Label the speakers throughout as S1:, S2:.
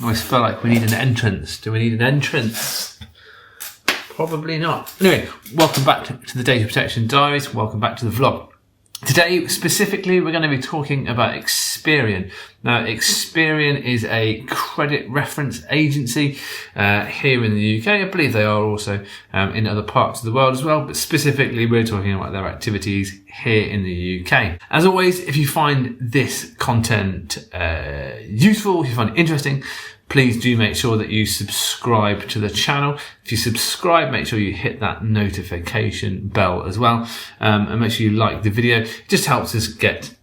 S1: always feel like we need an entrance. Do we need an entrance? Probably not. Anyway, welcome back to the Data Protection Diaries. Welcome back to the vlog. Today, specifically, we're going to be talking about Experian. Now, Experian is a credit reference agency here in the UK. I believe they are also in other parts of the world as well, but specifically, we're talking about their activities here in the UK. As always, if you find this content useful, if you find it interesting, please do make sure that you subscribe to the channel. If you subscribe, make sure you hit that notification bell as well. And make sure you like the video. It just helps us get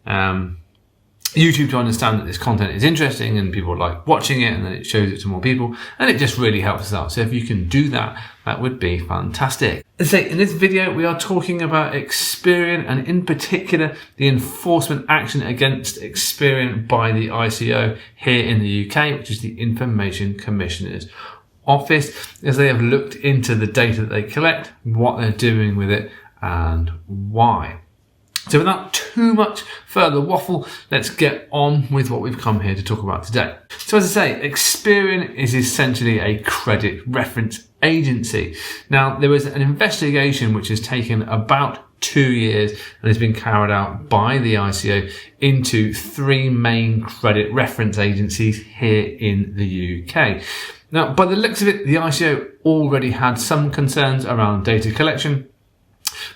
S1: YouTube to understand that this content is interesting and people like watching it, and then it shows it to more people, and it just really helps us out. So if you can do that, that would be fantastic. So in this video, we are talking about Experian, and in particular, the enforcement action against Experian by the ICO here in the UK, which is the Information Commissioner's Office, as they have looked into the data that they collect, what they're doing with it, and why. So without too much further waffle, let's get on with what we've come here to talk about today. So as I say, Experian is essentially a credit reference agency. Now, there was an investigation which has taken about 2 years and has been carried out by the ICO into 3 main credit reference agencies here in the UK. Now, by the looks of it, the ICO already had some concerns around data collection.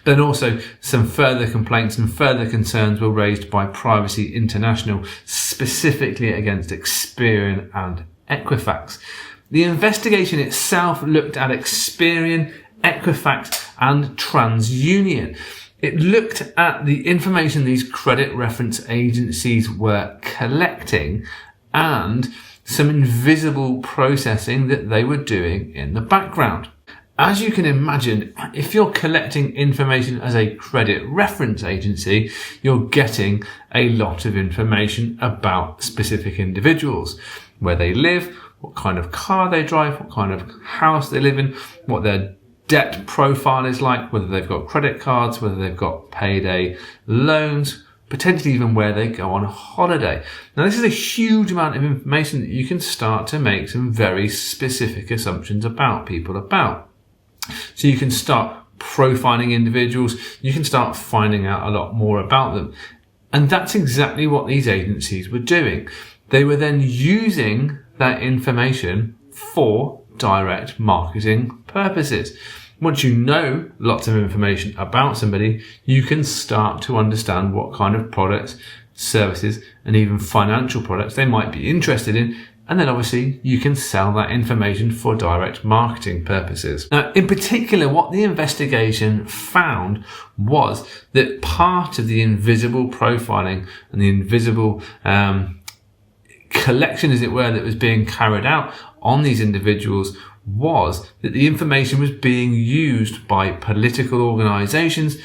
S1: Then also some further complaints and further concerns were raised by Privacy International, specifically against Experian and Equifax. The investigation itself looked at Experian, Equifax and Transunion. It looked at the information these credit reference agencies were collecting and some invisible processing that they were doing in the background. As you can imagine, if you're collecting information as a credit reference agency, you're getting a lot of information about specific individuals, where they live, what kind of car they drive, what kind of house they live in, what their debt profile is like, whether they've got credit cards, whether they've got payday loans, potentially even where they go on holiday. Now, this is a huge amount of information that you can start to make some very specific assumptions about people about. So you can start profiling individuals, you can start finding out a lot more about them. And that's exactly what these agencies were doing. They were then using that information for direct marketing purposes. Once you know lots of information about somebody, you can start to understand what kind of products, services, and even financial products they might be interested in. And then obviously you can sell that information for direct marketing purposes. Now, in particular, what the investigation found was that part of the invisible profiling and the invisible collection, as it were, that was being carried out on these individuals was that the information was being used by political organizations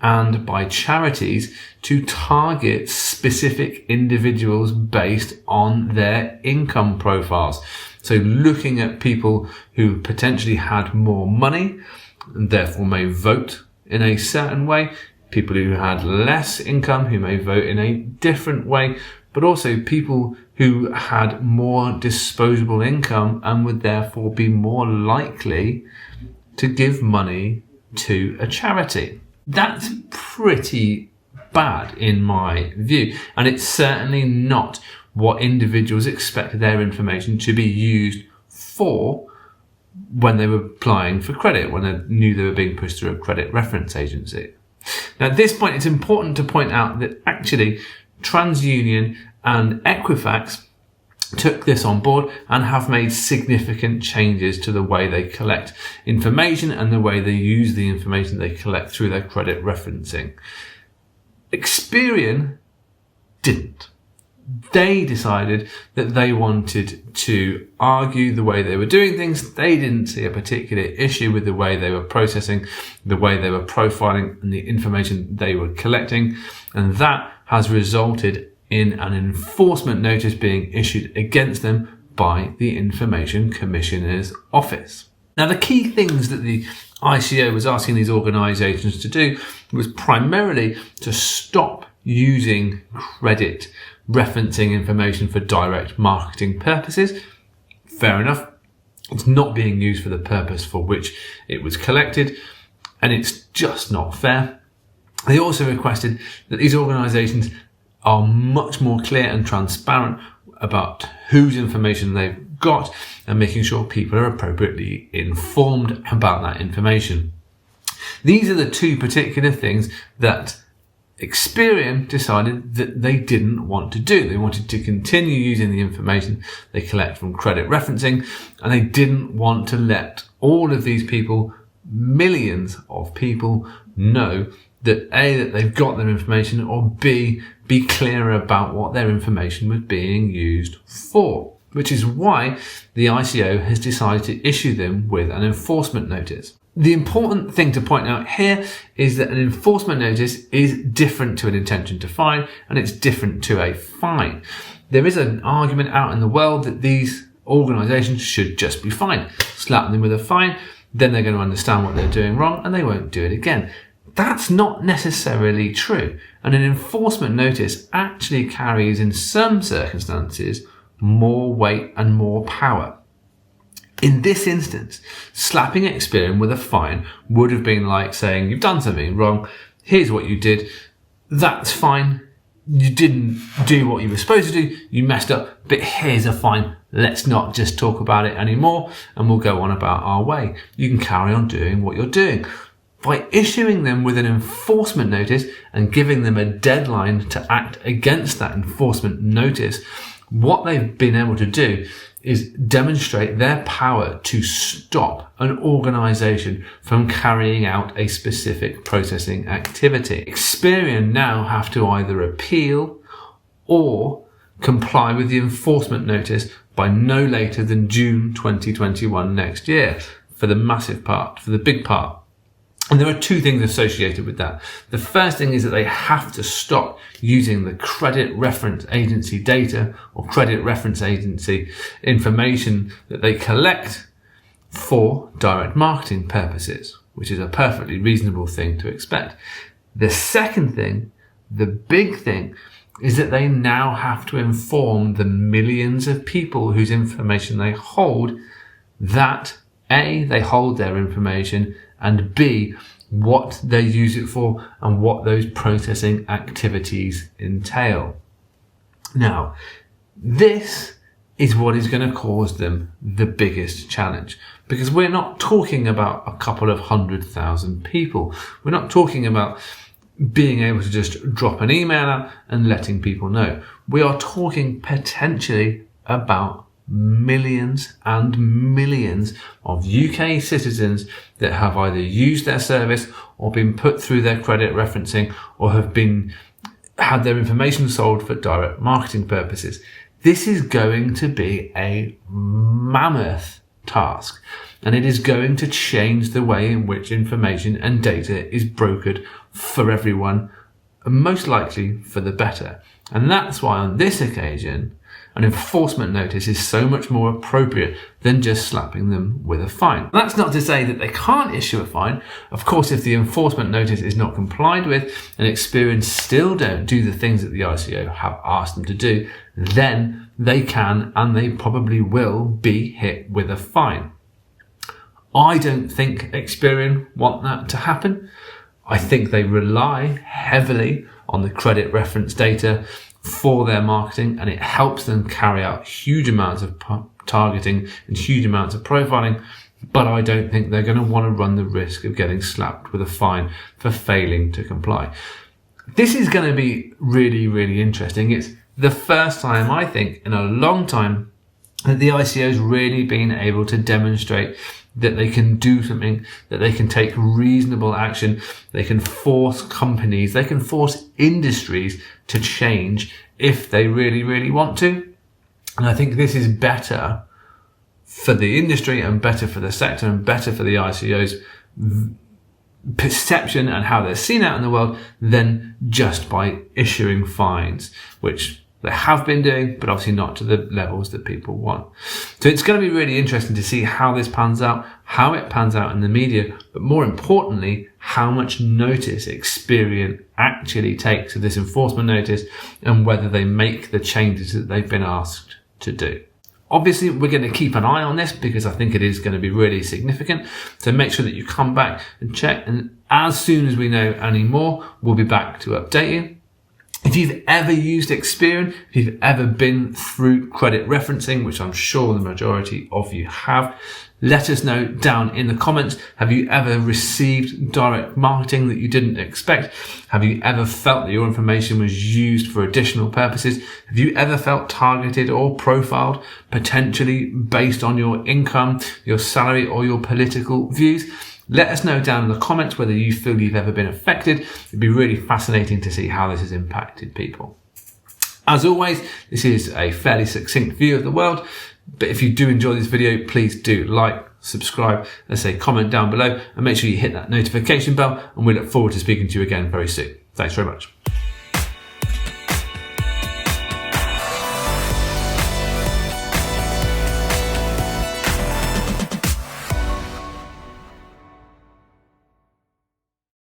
S1: and by charities to target specific individuals based on their income profiles. So looking at people who potentially had more money and therefore may vote in a certain way, people who had less income who may vote in a different way, but also people who had more disposable income and would therefore be more likely to give money to a charity. That's pretty bad in my view, and it's certainly not what individuals expect their information to be used for when they were applying for credit, when they knew they were being pushed through a credit reference agency. Now, at this point, it's important to point out that actually Transunion and Equifax took this on board and have made significant changes to the way they collect information and the way they use the information they collect through their credit referencing. Experian didn't. They decided that they wanted to argue the way they were doing things. They didn't see a particular issue with the way they were processing, the way they were profiling, and the information they were collecting. And that has resulted in an enforcement notice being issued against them by the Information Commissioner's Office. Now, the key things that the ICO was asking these organisations to do was primarily to stop using credit referencing information for direct marketing purposes, Fair enough. It's not being used for the purpose for which it was collected, and it's just not fair. They also requested that these organisations are much more clear and transparent about whose information they've got and making sure people are appropriately informed about that information. These are the two particular things that Experian decided that they didn't want to do. They wanted to continue using the information they collect from credit referencing, and they didn't want to let all of these people, millions of people, know that A, that they've got their information, or B, be clear about what their information was being used for, which is why the ICO has decided to issue them with an enforcement notice. The important thing to point out here is that an enforcement notice is different to an intention to fine, and it's different to a fine. There is an argument out in the world that these organisations should just be fined. Slap them with a fine, then they're going to understand what they're doing wrong and they won't do it again. That's not necessarily true, and an enforcement notice actually carries, in some circumstances, more weight and more power. In this instance, slapping Experian with a fine would have been like saying, you've done something wrong, here's what you did, that's fine, you didn't do what you were supposed to do, you messed up, but here's a fine, let's not just talk about it anymore and we'll go on about our way. You can carry on doing what you're doing. By issuing them with an enforcement notice and giving them a deadline to act against that enforcement notice, what they've been able to do is demonstrate their power to stop an organisation from carrying out a specific processing activity. Experian now have to either appeal or comply with the enforcement notice by no later than June 2021 next year for the massive part, for the big part. And there are two things associated with that. The first thing is that they have to stop using the credit reference agency data or credit reference agency information that they collect for direct marketing purposes, which is a perfectly reasonable thing to expect. The second thing, the big thing, is that they now have to inform the millions of people whose information they hold that A, they hold their information, and B, what they use it for and what those processing activities entail. Now, this is what is going to cause them the biggest challenge, because we're not talking about a couple of 100,000 people. We're not talking about being able to just drop an email out and letting people know. We are talking potentially about millions and millions of UK citizens that have either used their service or been put through their credit referencing or have had their information sold for direct marketing purposes. This is going to be a mammoth task, and it is going to change the way in which information and data is brokered for everyone, most likely for the better. And that's why on this occasion, an enforcement notice is so much more appropriate than just slapping them with a fine. That's not to say that they can't issue a fine. Of course, if the enforcement notice is not complied with and Experians still don't do the things that the ICO have asked them to do, then they can and they probably will be hit with a fine. I don't think Experian want that to happen. I think they rely heavily on the credit reference data for their marketing, and it helps them carry out huge amounts of targeting and huge amounts of profiling, but I don't think they're going to want to run the risk of getting slapped with a fine for failing to comply. This is going to be really, really interesting. It's the first time, I think, in a long time that the ICO has really been able to demonstrate that they can do something, that they can take reasonable action, they can force companies, they can force industries to change if they really, really want to. And I think this is better for the industry and better for the sector and better for the ICO's perception and how they're seen out in the world than just by issuing fines, which they have been doing, but obviously not to the levels that people want. So it's going to be really interesting to see how this pans out, how it pans out in the media, but more importantly, how much notice Experian actually takes of this enforcement notice and whether they make the changes that they've been asked to do. Obviously, we're going to keep an eye on this because I think it is going to be really significant. So make sure that you come back and check. And as soon as we know any more, we'll be back to update you. If you've ever used Experian, if you've ever been through credit referencing, which I'm sure the majority of you have, let us know down in the comments. Have you ever received direct marketing that you didn't expect? Have you ever felt that your information was used for additional purposes? Have you ever felt targeted or profiled, potentially based on your income, your salary, or your political views? Let us know down in the comments whether you feel you've ever been affected. It'd be really fascinating to see how this has impacted people. As always, this is a fairly succinct view of the world, but if you do enjoy this video, please do like, subscribe, comment down below, and make sure you hit that notification bell, and we look forward to speaking to you again very soon. Thanks very much.